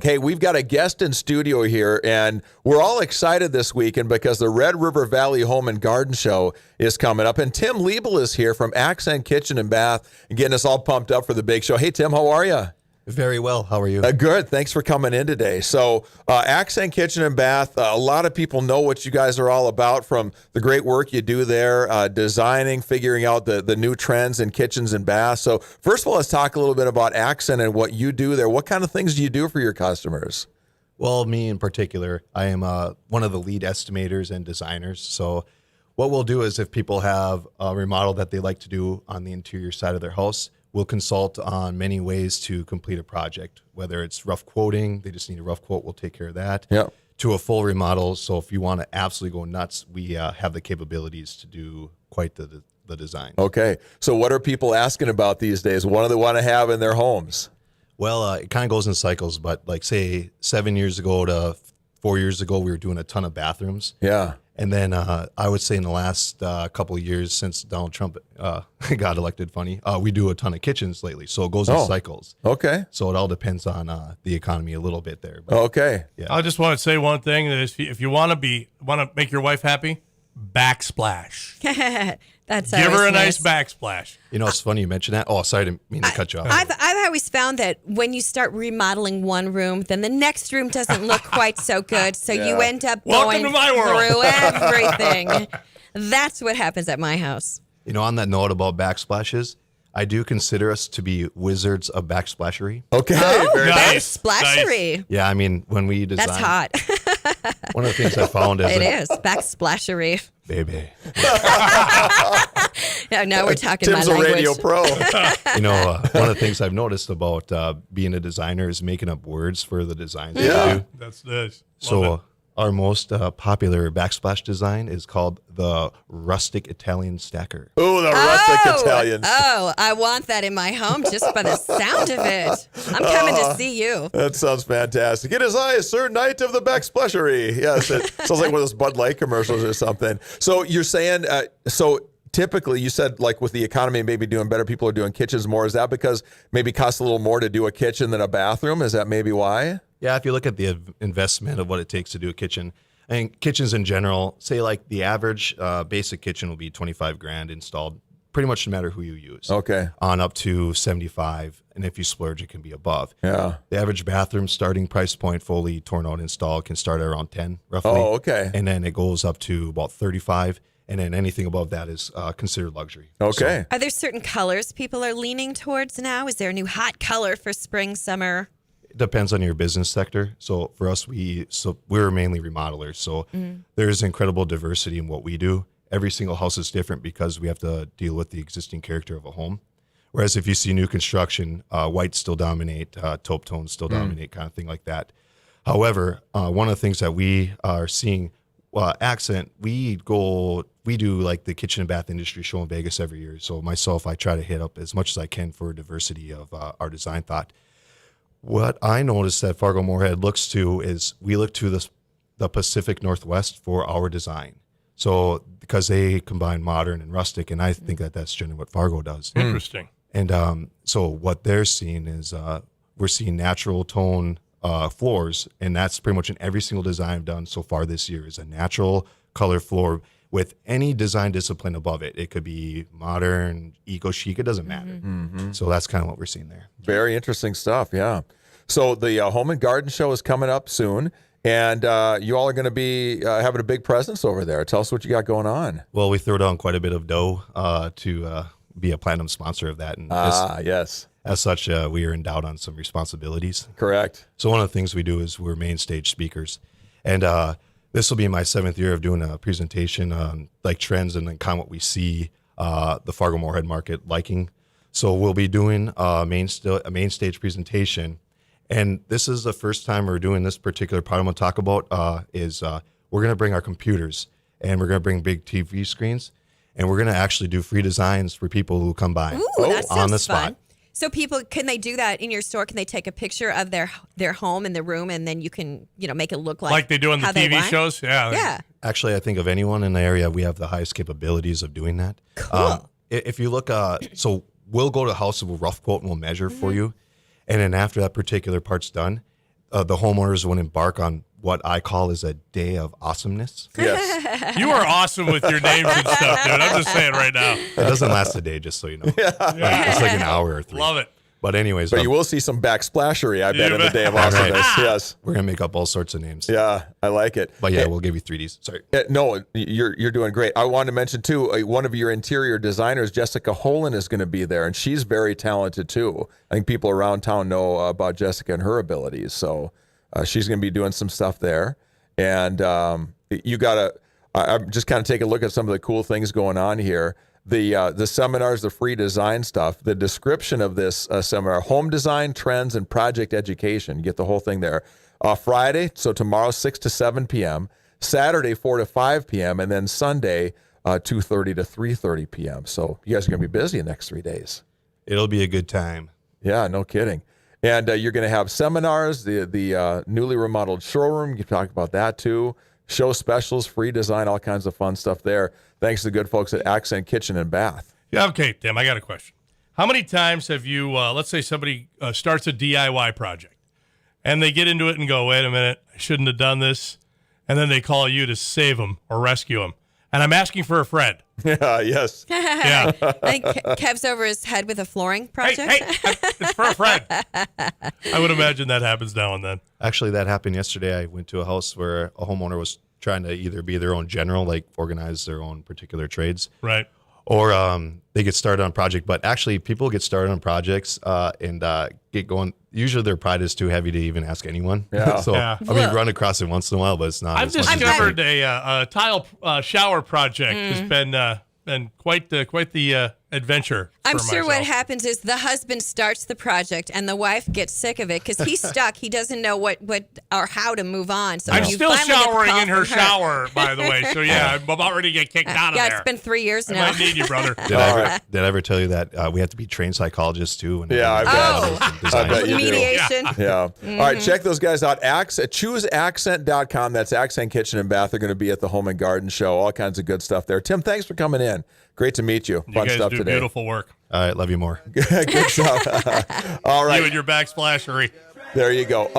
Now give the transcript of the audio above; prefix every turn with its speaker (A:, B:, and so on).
A: Hey, we've got a guest in studio here, and we're all excited this weekend because the Red River Valley Home and Garden Show is coming up. And Tim Liebl is here from Accent Kitchen and Bath and getting us all pumped up for the big show. Hey, Tim, how are you?
B: Very well. How are you?
A: Good. Thanks for coming in today. So Accent Kitchen and Bath, a lot of people know what you guys are all about from the great work you do there, designing, figuring out the new trends in kitchens and baths. So first of all, let's talk a little bit about Accent and what you do there. What kind of things do you do for your customers?
B: Well, me in particular, I am one of the lead estimators and designers. So what we'll do is if people have a remodel that they like to do on the interior side of their house, we'll consult on many ways to complete a project, whether it's rough quoting, they just need a rough quote, we'll take care of that, to a full remodel. So if you want to absolutely go nuts, we have the capabilities to do quite the design.
A: Okay. So what are people asking about these days? What do they want to have in their homes?
B: Well, it kind of goes in cycles, but like say 7 years ago to 4 years ago, we were doing a ton of bathrooms.
A: Yeah.
B: And then I would say in the last couple of years since Donald Trump got elected, we do a ton of kitchens lately. So it goes in cycles.
A: Okay.
B: So it all depends on the economy a little bit there. But,
A: okay.
C: Yeah. I just want to say one thing, that if you want to make your wife happy, backsplash.
D: That's
C: Give her a
D: nice
C: backsplash.
B: You know, it's funny you mentioned that. Oh, sorry, I didn't mean to cut you off.
D: I've always found that when you start remodeling one room, then the next room doesn't look quite so good. So you end up going
C: to my world.
D: through everything. That's what happens at my house.
B: You know, on that note about backsplashes, I do consider us to be wizards of backsplashery.
A: Okay.
D: Oh,
C: nice.
D: backsplashery.
C: Nice.
B: Yeah, I mean, when we design.
D: That's hot.
B: One of the things I found is
D: It is backsplashery.
B: Baby.
D: Now we're talking
A: Tim's
D: my
A: a
D: language.
A: radio pro.
B: You know, one of the things I've noticed about being a designer is making up words for the designs that you do.
C: That's nice.
B: So our most popular backsplash design is called the rustic Italian stacker.
A: Ooh, the rustic Italians.
D: Oh, I want that in my home just by the sound of it. I'm coming to see you.
A: That sounds fantastic. It is I, Sir Knight of the Backsplashery. Yes, it sounds like one of those Bud Light commercials or something. So you're saying, typically you said like with the economy maybe doing better, people are doing kitchens more. Is that because maybe it costs a little more to do a kitchen than a bathroom? Is that maybe why?
B: Yeah, if you look at the investment of what it takes to do a kitchen, and kitchens in general, say like the average basic kitchen will be $25,000 installed, pretty much no matter who you use.
A: Okay.
B: On up to 75, and if you splurge, it can be above.
A: Yeah.
B: The average bathroom starting price point, fully torn out installed, can start at around 10 roughly.
A: Oh, okay.
B: And then it goes up to about 35, and then anything above that is considered luxury.
A: Okay.
D: Are there certain colors people are leaning towards now? Is there a new hot color for spring, summer?
B: It depends on your business sector. So for us, we're mainly remodelers. So there's incredible diversity in what we do. Every single house is different because we have to deal with the existing character of a home. Whereas if you see new construction, whites still dominate, taupe tones still dominate, kind of thing like that. However, one of the things that we are seeing, Accent, we do like the kitchen and bath industry show in Vegas every year. So myself, I try to hit up as much as I can for diversity of our design thought. What I noticed that Fargo Moorhead looks to is we look to the Pacific Northwest for our design. So because they combine modern and rustic, and I think that's generally what Fargo does.
C: Interesting.
B: And so what they're seeing is we're seeing natural tone floors, and that's pretty much in every single design I've done so far this year is a natural color floor with any design discipline above it. It could be modern, eco-chic, it doesn't matter. Mm-hmm. So that's kind of what we're seeing there.
A: Very interesting stuff, yeah. So the Home and Garden Show is coming up soon, and you all are going to be having a big presence over there. Tell us what you got going on.
B: Well, we threw down quite a bit of dough to be a platinum sponsor of that. And
A: yes.
B: As such, we are endowed on some responsibilities.
A: Correct.
B: So one of the things we do is we're main stage speakers. And this will be my 7th year of doing a presentation on like trends and then kind of what we see the Fargo Moorhead market liking. So we'll be doing a main stage presentation. And this is the first time we're doing this particular part I'm going to talk about is we're going to bring our computers and we're going to bring big TV screens and we're going to actually do free designs for people who come by.
D: Ooh, that sounds
B: on the
D: fun.
B: spot.
D: So people, can they do that in your store? Can they take a picture of their home in the room and then you can, make it look like
C: they do in the
D: how they
C: TV
D: want?
C: shows? Yeah.
D: Yeah.
B: Actually, I think of anyone in the area, we have the highest capabilities of doing that.
D: Cool.
B: If you look, so we'll go to the house and we'll rough quote and we'll measure for you. And then after that particular part's done, the homeowners would embark on what I call is a day of awesomeness.
A: Yes.
C: You are awesome with your names and stuff, dude. I'm just saying right now.
B: It doesn't last a day, just so you know.
C: Yeah.
B: It's like an hour or 3.
C: Love it.
B: But anyways,
A: But you will see some backsplashery, I bet, in the day of awesomeness. Yes.
B: we're going to make up all sorts of names.
A: Yeah, I like it.
B: But yeah, we'll give you 3Ds. Sorry.
A: No, you're doing great. I wanted to mention too, one of your interior designers, Jessica Holen, is going to be there, and she's very talented too. I think people around town know about Jessica and her abilities, so she's going to be doing some stuff there. And you got to. I'm just kind of taking a look at some of the cool things going on here. The seminars, the free design stuff, the description of this seminar, home design, trends, and project education. You get the whole thing there. Friday, so tomorrow, 6 to 7 p.m., Saturday, 4 to 5 p.m., and then Sunday, 2:30 to 3:30 p.m. So you guys are going to be busy the next 3 days.
B: It'll be a good time.
A: Yeah, no kidding. And you're going to have seminars, the newly remodeled showroom. You talk about that too. Show specials, free design, all kinds of fun stuff there. Thanks to the good folks at Accent Kitchen and Bath.
C: Yeah, okay, Tim, I got a question. How many times have you, let's say somebody starts a DIY project and they get into it and go, wait a minute, I shouldn't have done this. And then they call you to save them or rescue them. And I'm asking for a friend.
A: Yeah, yes.
C: Yeah.
D: I think Kev's over his head with a flooring project.
C: Hey, it's for a friend. I would imagine that happens now and then.
B: Actually, that happened yesterday. I went to a house where a homeowner was trying to either be their own general, like organize their own particular trades,
C: Right.
B: or they get started on a project. But actually, people get started on projects and get going. Usually, their pride is too heavy to even ask anyone.
A: Yeah.
B: So,
C: Yeah.
B: I mean, run across it once in a while, but it's not.
C: I've
B: as much as you
C: discovered
B: think.
C: a tile shower project has been quite the adventure.
D: I'm
C: for
D: sure what
C: myself.
D: happens is the husband starts the project and the wife gets sick of it because he's stuck. He doesn't know what or how to move on. So
C: I'm
D: you
C: still
D: finally get the
C: showering
D: call
C: in her
D: from
C: shower, by the way. So yeah, I'm about ready to get kicked out of
D: Yeah,
C: there.
D: it's been 3 years
C: I
D: now.
C: might need you, brother.
B: Did I ever tell you that we have to be trained psychologists too?
A: Yeah, I bet.
B: Design.
A: I bet you do.
D: Mediation.
A: Yeah. All right, check those guys out. ChooseAccent.com. That's Accent Kitchen and Bath. They're going to be at the Home and Garden Show. All kinds of good stuff there. Tim, thanks for coming in. Great to meet you.
C: You
A: Fun
C: guys
A: stuff
C: do
A: today.
C: beautiful work.
B: All right, love you more.
A: Good stuff. All
C: You
A: right.
C: and your backsplashery.
A: There you go.